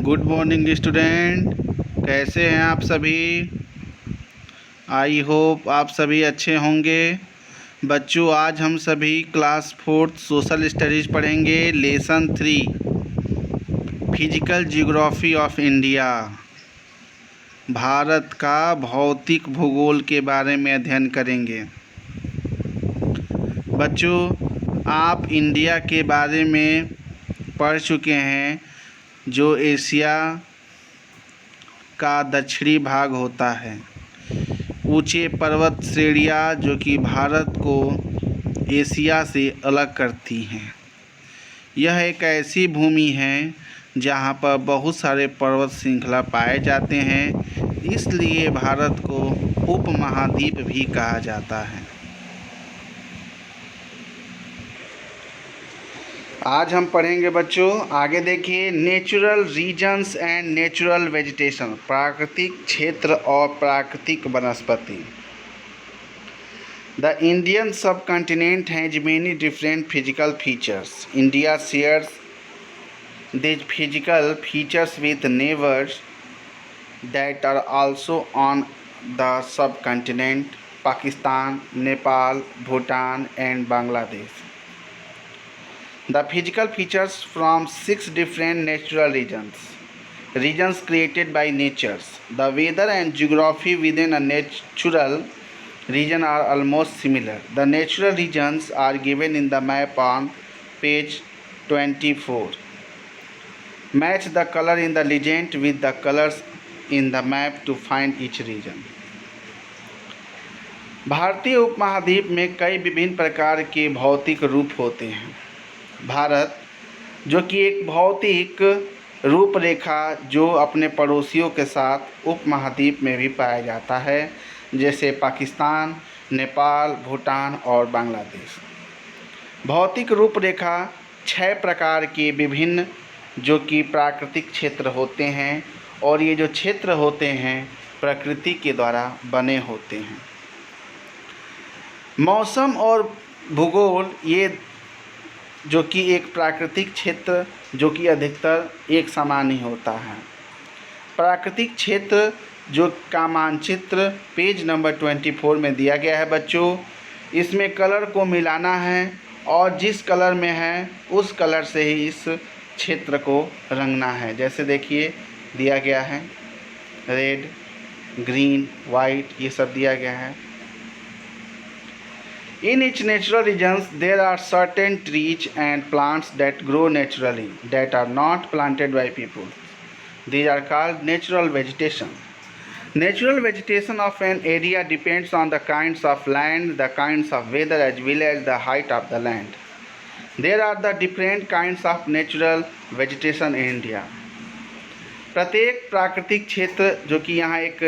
Good morning student, कैसे हैं आप सभी। आई होप आप सभी अच्छे होंगे। बच्चों, आज हम सभी क्लास 4th सोशल स्टडीज़ पढ़ेंगे। Lesson 3 physical geography of India. Bharat का भौतिक भूगोल के बारे में अध्ययन करेंगे। बच्चों, आप इंडिया के बारे में पढ़ चुके हैं, जो एशिया का दक्षिणी भाग होता है। ऊंचे पर्वत श्रेणियाँ जो कि भारत को एशिया से अलग करती हैं। यह एक ऐसी भूमि है जहाँ पर बहुत सारे पर्वत श्रृंखला पाए जाते हैं, इसलिए भारत को उपमहाद्वीप भी कहा जाता है। आज हम पढ़ेंगे बच्चों, आगे देखिए, natural regions and natural vegetation, प्राकृतिक क्षेत्र और प्राकृतिक वनस्पति। The Indian subcontinent has many different physical features. India shares these physical features with neighbors that are also on the subcontinent: Pakistan, Nepal, Bhutan and Bangladesh. The physical features from 6 different natural regions created by nature. The weather and geography within a natural region are almost similar. The natural regions are given in the map on page 24. Match the color in the legend with the colors in the map to find each region. भारतीय उपमहाद्वीप में कई विभिन्न प्रकार के भौतिक रूप होते हैं। भारत जो कि एक भौतिक रूपरेखा जो अपने पड़ोसियों के साथ उपमहाद्वीप में भी पाया जाता है, जैसे पाकिस्तान, नेपाल, भूटान और बांग्लादेश। भौतिक रूपरेखा 6 प्रकार के विभिन्न जो कि प्राकृतिक क्षेत्र होते हैं, और ये जो क्षेत्र होते हैं प्रकृति के द्वारा बने होते हैं। मौसम और भूगोल, ये जो कि एक प्राकृतिक क्षेत्र जो कि अधिकतर एक समान ही होता है। प्राकृतिक क्षेत्र जो का मानचित्र पेज नंबर 24 में दिया गया है बच्चों। इसमें कलर को मिलाना है और जिस कलर में है उस कलर से ही इस क्षेत्र को रंगना है। जैसे देखिए दिया गया है रेड, ग्रीन, वाइट, ये सब दिया गया है। In each natural regions there are certain trees and plants that grow naturally that are not planted by people. These are called natural vegetation. Natural vegetation of an area depends on the kinds of land, the kinds of weather as well as the height of the land. There are the different kinds of natural vegetation in India. प्रत्येक प्राकृतिक क्षेत्र जो कि यहाँ एक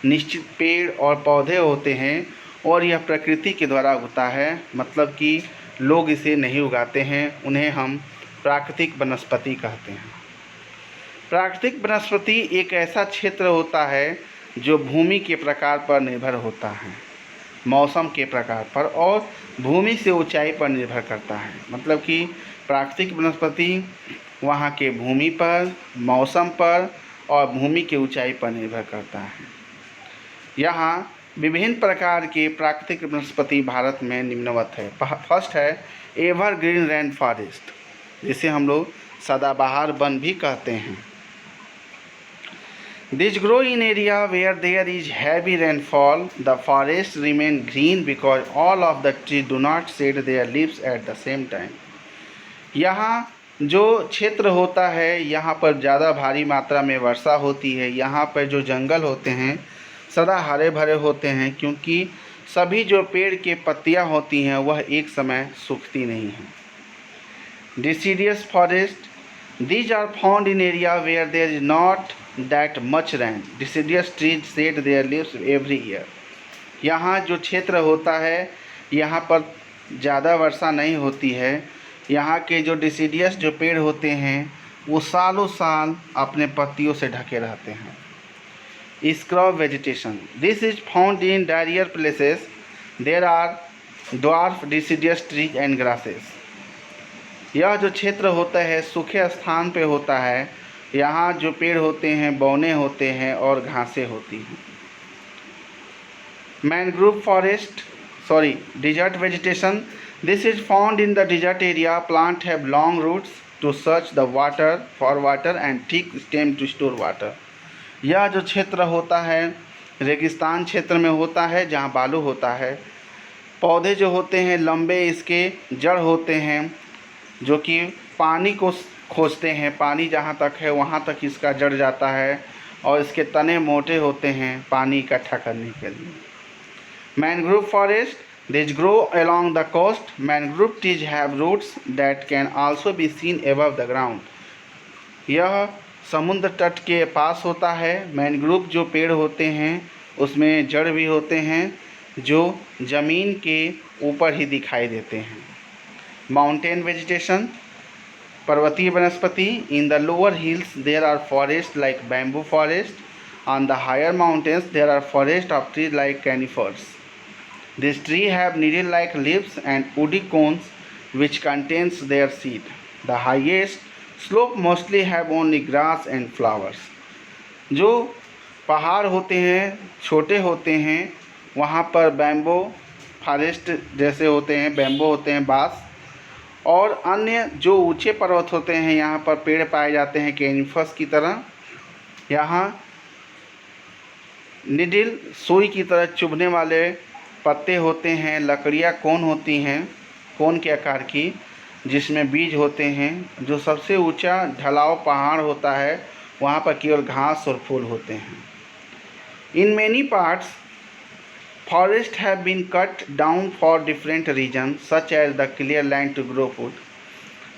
निश्चित पेड़ और पौधे होते हैं और यह प्रकृति के द्वारा उगता है, मतलब कि लोग इसे नहीं उगाते हैं, उन्हें हम प्राकृतिक वनस्पति कहते हैं। प्राकृतिक वनस्पति एक ऐसा क्षेत्र होता है जो भूमि के प्रकार पर निर्भर होता है, मौसम के प्रकार पर और भूमि से ऊंचाई पर निर्भर करता है। मतलब कि प्राकृतिक वनस्पति वहाँ के भूमि पर, मौसम पर और भूमि के ऊंचाई पर निर्भर करता है। यहाँ विभिन्न प्रकार के प्राकृतिक वनस्पति भारत में निम्नवत है। फर्स्ट है एवरग्रीन रेन फॉरेस्ट, जिसे हम लोग सदाबहार वन भी कहते हैं। These grow in area where there is heavy rainfall. The forests remain green because all of the trees do not shed their leaves at the same time. यहाँ जो क्षेत्र होता है, यहाँ पर ज़्यादा भारी मात्रा में वर्षा होती है। यहाँ पर जो जंगल होते हैं सदा हरे भरे होते हैं, क्योंकि सभी जो पेड़ के पत्तियाँ होती हैं वह एक समय सूखती नहीं हैं। Deciduous forest, these are found in area where there is not that much rain. Deciduous trees shed their leaves every year. यहाँ जो क्षेत्र होता है यहाँ पर ज़्यादा वर्षा नहीं होती है। यहाँ के जो डिसिडियस जो पेड़ होते हैं वो सालों साल अपने पत्तियों से ढके रहते हैं। Scrub vegetation, this is found in drier places. There are dwarf deciduous trees and grasses. यह जो क्षेत्र होता है सूखे स्थान पे होता है यहाँ जो पेड़ होते हैं बौने होते हैं और घासें होती हैं। Mangrove forest desert vegetation. This is found in the desert area. Plants have long roots to search the water for water and thick stem to store water. यह जो क्षेत्र होता है रेगिस्तान क्षेत्र में होता है जहाँ बालू होता है। पौधे जो होते हैं लंबे इसके जड़ होते हैं जो कि पानी को खोजते हैं, पानी जहाँ तक है वहाँ तक इसका जड़ जाता है और इसके तने मोटे होते हैं पानी इकट्ठा करने के लिए। Mangrove forest, these grow along the coast. Mangrove trees have roots that can also be seen above the ground. यह समुद्र तट के पास होता है। मैनग्रोव जो पेड़ होते हैं उसमें जड़ भी होते हैं जो ज़मीन के ऊपर ही दिखाई देते हैं। माउंटेन वेजिटेशन, पर्वतीय वनस्पति। In the lower hills there are forest like bamboo forest. On the higher mountains there are forest of trees like conifers. These trees have needle-like leaves and woody cones which contains their seed. The highest slope mostly have only grass and flowers. जो पहाड़ होते हैं छोटे होते हैं वहाँ पर bamboo forest जैसे होते हैं, बैम्बो होते हैं बाँस, और अन्य जो ऊंचे पर्वत होते हैं यहाँ पर पेड़ पाए जाते हैं कैनिफस की तरह। यहाँ निडिल सुई की तरह चुभने वाले पत्ते होते हैं, लकड़ियाँ कोन होती हैं, कोन के आकार की, जिसमें बीज होते हैं। जो सबसे ऊंचा ढलाव पहाड़ होता है वहाँ पर केवल घास और फूल होते हैं। In many parts forest have been cut down for different reason such as the clear land to grow food.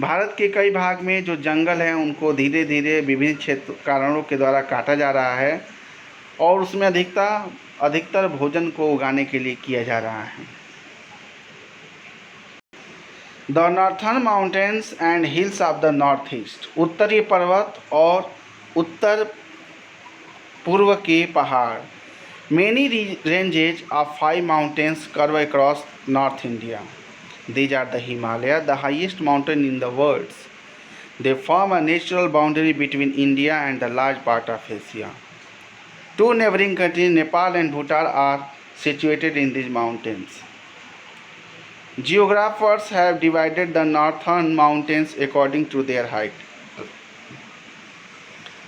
Bharat के कई भाग में जो जंगल हैं उनको धीरे धीरे विभिन्न क्षेत्र कारणों के द्वारा काटा जा रहा है और उसमें अधिकतर भोजन को उगाने के लिए किया जा रहा है। The northern mountains and hills of the north east, उत्तरी पर्वत और उत्तर पूर्व के पहाड़। Many ranges of 5 mountains curve across north India. These are the Himalaya, the highest mountain in the world. They form a natural boundary between India and the large part of Asia. Two neighboring countries, Nepal and Bhutan, are situated in these mountains. Geographers have divided the northern mountains according to their height.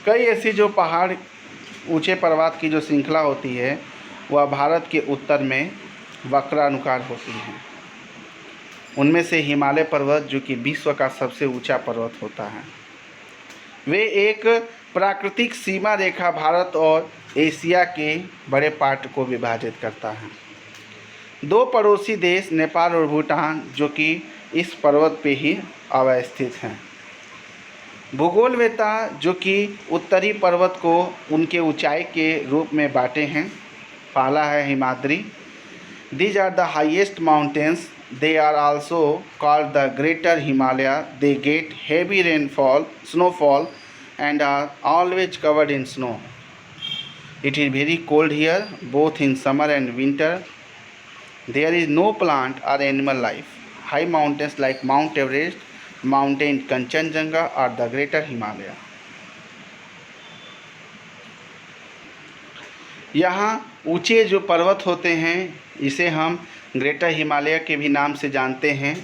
कई ऐसी जो पहाड़ ऊंचे पर्वत की जो श्रृंखला होती है वह भारत के उत्तर में वक्रानुसार होती हैं। उनमें से हिमालय पर्वत जो कि विश्व का सबसे ऊंचा पर्वत होता है, वे एक प्राकृतिक सीमा रेखा भारत और एशिया के बड़े पार्ट को विभाजित करता है। दो पड़ोसी देश नेपाल और भूटान जो कि इस पर्वत पे ही अवस्थित हैं। भूगोलवेत्ता जो कि उत्तरी पर्वत को उनके ऊंचाई के रूप में बांटे हैं। पहला है Himadri. These are the highest mountains. They are also called the Greater Himalaya. They get heavy snowfall, and are always covered in snow. It is very cold here, both in summer and winter. There is no plant or animal life. High mountains like Mount Everest, Mountain Kanchenjunga, or the Greater Himalaya. यहाँ ऊंचे जो पर्वत होते हैं इसे हम greater Himalaya के भी नाम से जानते हैं।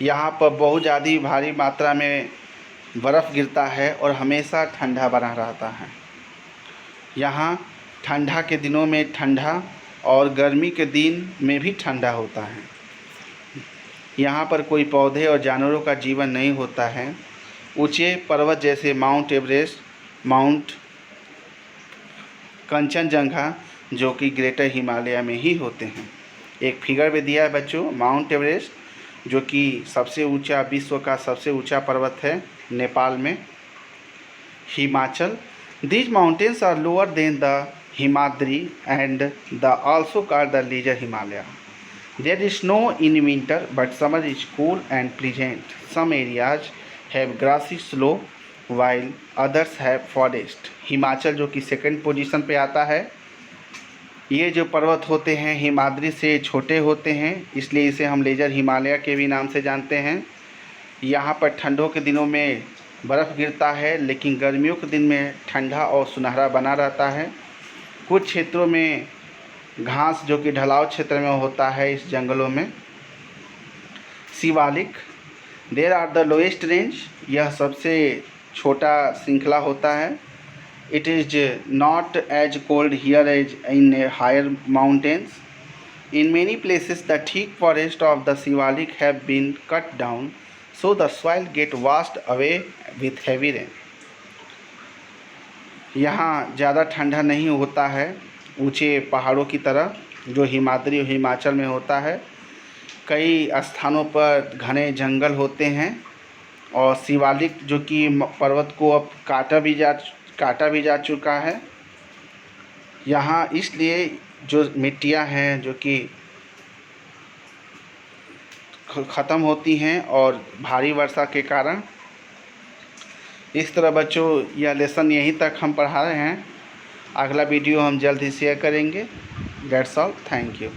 यहाँ पर बहुत ज़्यादा भारी मात्रा में बर्फ़ गिरता है और हमेशा ठंडा बना रहता है। यहाँ ठंडा के दिनों में ठंडा और गर्मी के दिन में भी ठंडा होता है। यहाँ पर कोई पौधे और जानवरों का जीवन नहीं होता है। ऊंचे पर्वत जैसे माउंट एवरेस्ट, माउंट कंचनजंगा जो कि ग्रेटर हिमालय में ही होते हैं। एक फिगर भी दिया है बच्चों, माउंट एवरेस्ट जो कि सबसे ऊंचा विश्व का सबसे ऊंचा पर्वत है नेपाल में। Himachal, these mountains are lower than the Himadri and the also called the lesser Himalaya. There is snow in winter but summer is cool and pleasant. Some areas have grassy slope while others have forest. Himachal जो कि second position पे आता है। ये जो पर्वत होते हैं हिमाद्री से छोटे होते हैं इसलिए इसे हम लेजर हिमालय के भी नाम से जानते हैं। यहाँ पर ठंडों के दिनों में बर्फ़ गिरता है, लेकिन गर्मियों के दिन में ठंडा और सुनहरा बना रहता है। कुछ क्षेत्रों में घास जो कि ढलाव क्षेत्र में होता है, इस जंगलों में। Shivalik, there are the lowest range, यह सबसे छोटा श्रृंखला होता है। It is not as cold here as in higher mountains. In many places, the thick forest of the Shivalik have been cut down, so the soil get washed away with heavy rain. यहाँ ज़्यादा ठंडा नहीं होता है ऊंचे पहाड़ों की तरह, जो हिमाद्री और हिमाचल में होता है। कई स्थानों पर घने जंगल होते हैं और शिवालिक जो कि पर्वत को अब काटा भी जा चुका है। यहाँ इसलिए जो मिट्टियाँ हैं जो कि ख़त्म होती हैं और भारी वर्षा के कारण। इस तरह बच्चों यह लेसन यहीं तक हम पढ़ा रहे हैं। अगला वीडियो हम जल्द ही शेयर करेंगे। That's all, thank you.